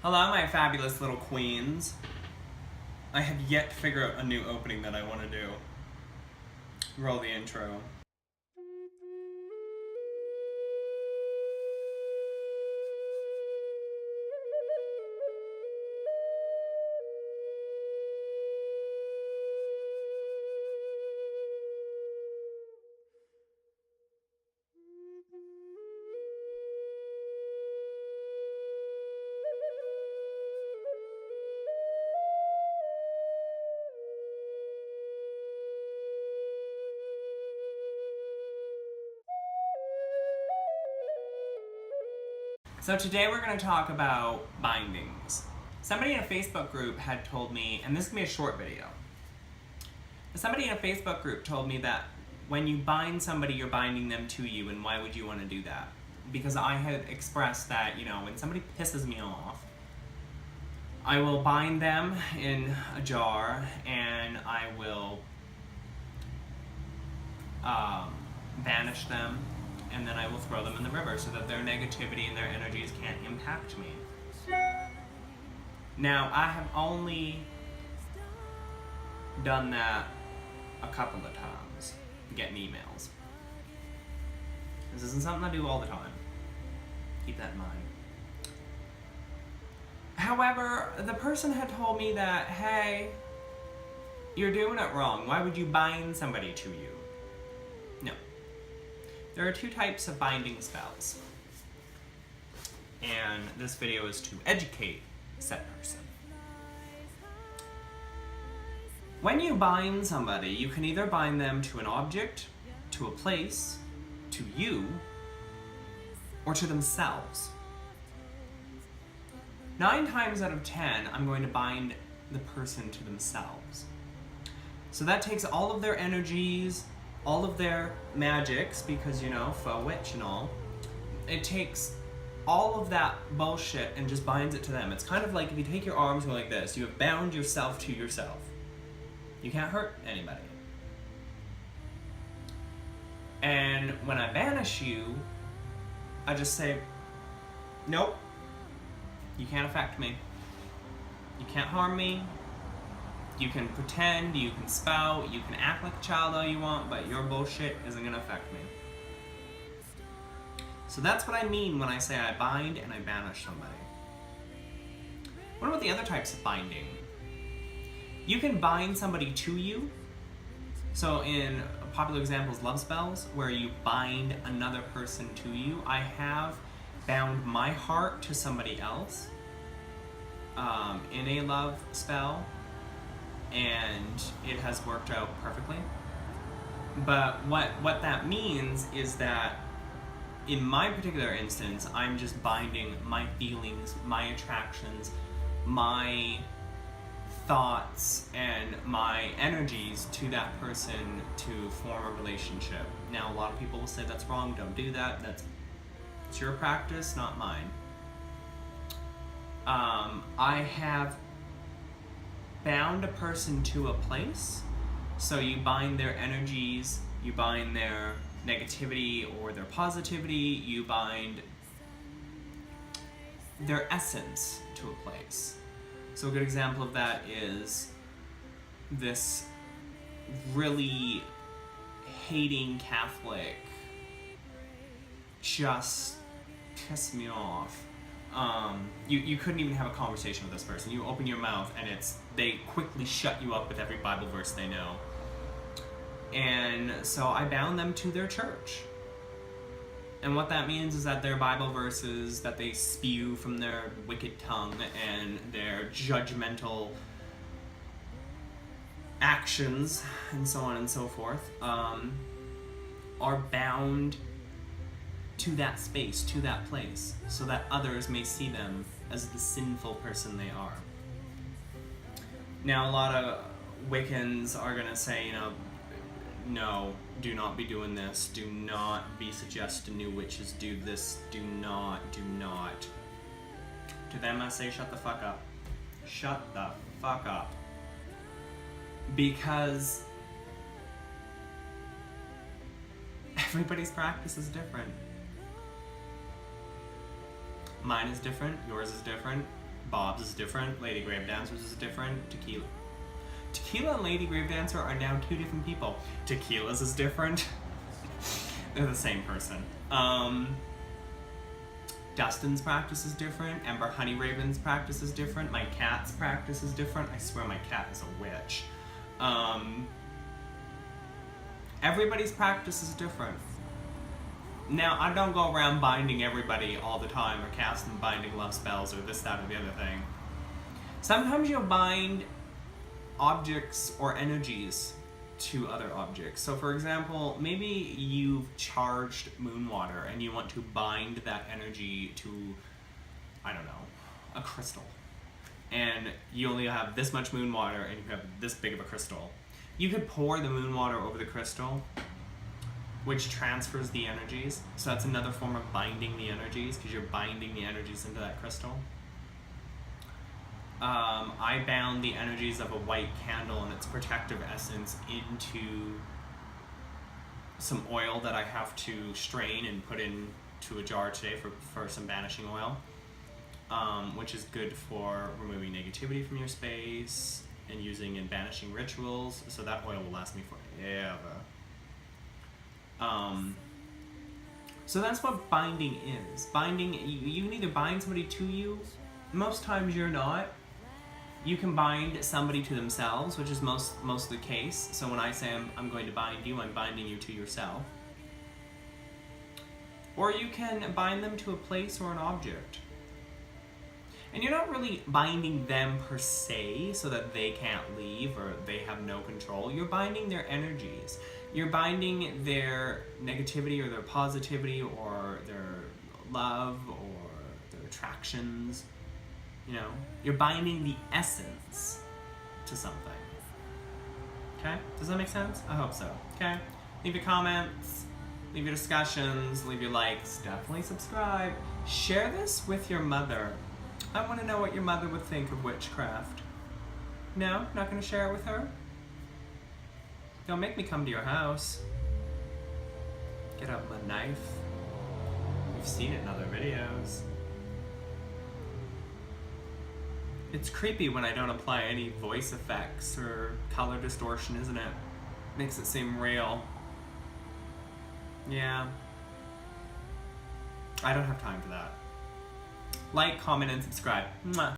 Hello, my fabulous little queens. I have yet to figure out a new opening that I want to do. Roll the intro. So today we're going to talk about bindings. Somebody in a Facebook group had told me, and this is going to be a short video. Somebody in a Facebook group told me that when you bind somebody, you're binding them to you, and why would you want to do that? Because I had expressed that, when somebody pisses me off, I will bind them in a jar, and I will banish them, and then I will throw them in the river so that their negativity and their energies can't impact me. Now, I have only done that a couple of times, getting emails. This isn't something I do all the time. Keep that in mind. However, the person had told me that, hey, you're doing it wrong. Why would you bind somebody to you? No. There are two types of binding spells, and this video is to educate said person. When you bind somebody, you can either bind them to an object, to a place, to you, or to themselves. 9 times out of 10, I'm going to bind the person to themselves. So that takes all of their energies, all of their magics, because for a witch and all, it takes all of that bullshit and just binds it to them. It's kind of like if you take your arms and go like this, you have bound yourself to yourself. You can't hurt anybody. And when I banish you, I just say, nope, you can't affect me. You can't harm me. You can pretend, you can spout, you can act like a child all you want, but your bullshit isn't gonna affect me. So that's what I mean when I say I bind and I banish somebody. What about the other types of binding? You can bind somebody to you. So in popular examples, love spells, where you bind another person to you. I have bound my heart to somebody else in a love spell, and it has worked out perfectly. But what that means is that in my particular instance, I'm just binding my feelings, my attractions, my thoughts, and my energies to that person to form a relationship. Now, a lot of people will say that's wrong, don't do that. It's your practice, not mine. I have bound a person to a place, so you bind their energies, you bind their negativity or their positivity, you bind their essence to a place. So a good example of that is this really hating Catholic just pissed me off. You couldn't even have a conversation with this person. You open your mouth and they quickly shut you up with every Bible verse they know. And so I bound them to their church. And what that means is that their Bible verses that they spew from their wicked tongue and their judgmental actions and so on and so forth are bound to that space, to that place, so that others may see them as the sinful person they are. Now, a lot of Wiccans are going to say, no, do not be doing this. Do not be suggesting new witches do this. Do not. To them I say, shut the fuck up. Shut the fuck up. Because everybody's practice is different. Mine is different, yours is different. Bob's is different. Lady Gravedancer's is different. Tequila and Lady Gravedancer are now two different people. Tequila's is different. They're the same person. Dustin's practice is different. Ember Honeyraven's practice is different. My cat's practice is different. I swear my cat is a witch. Everybody's practice is different. Now, I don't go around binding everybody all the time or casting binding love spells or this, that, or the other thing. Sometimes you'll bind objects or energies to other objects. So for example, maybe you've charged moon water and you want to bind that energy to, I don't know, a crystal. And you only have this much moon water and you have this big of a crystal. You could pour the moon water over the crystal, which transfers the energies. So that's another form of binding the energies, because you're binding the energies into that crystal. I bound the energies of a white candle and its protective essence into some oil that I have to strain and put into a jar today for some banishing oil, which is good for removing negativity from your space and using in banishing rituals. So that oil will last me forever. So that's what binding is. Binding, you can either bind somebody to you. Most times you're not. You can bind somebody to themselves, which is most of the case. So when I say I'm going to bind you, I'm binding you to yourself. Or you can bind them to a place or an object. And you're not really binding them per se so that they can't leave or they have no control. You're binding their energies. You're binding their negativity or their positivity or their love or their attractions. You know, you're binding the essence to something. Okay? Does that make sense? I hope so. Okay? Leave your comments, leave your discussions, leave your likes, definitely subscribe. Share this with your mother. I want to know what your mother would think of witchcraft. No? Not going to share it with her? Don't make me come to your house. Get out my knife. You've seen it in other videos. It's creepy when I don't apply any voice effects or color distortion, isn't it? Makes it seem real. Yeah. I don't have time for that. Like, comment, and subscribe. Mwah.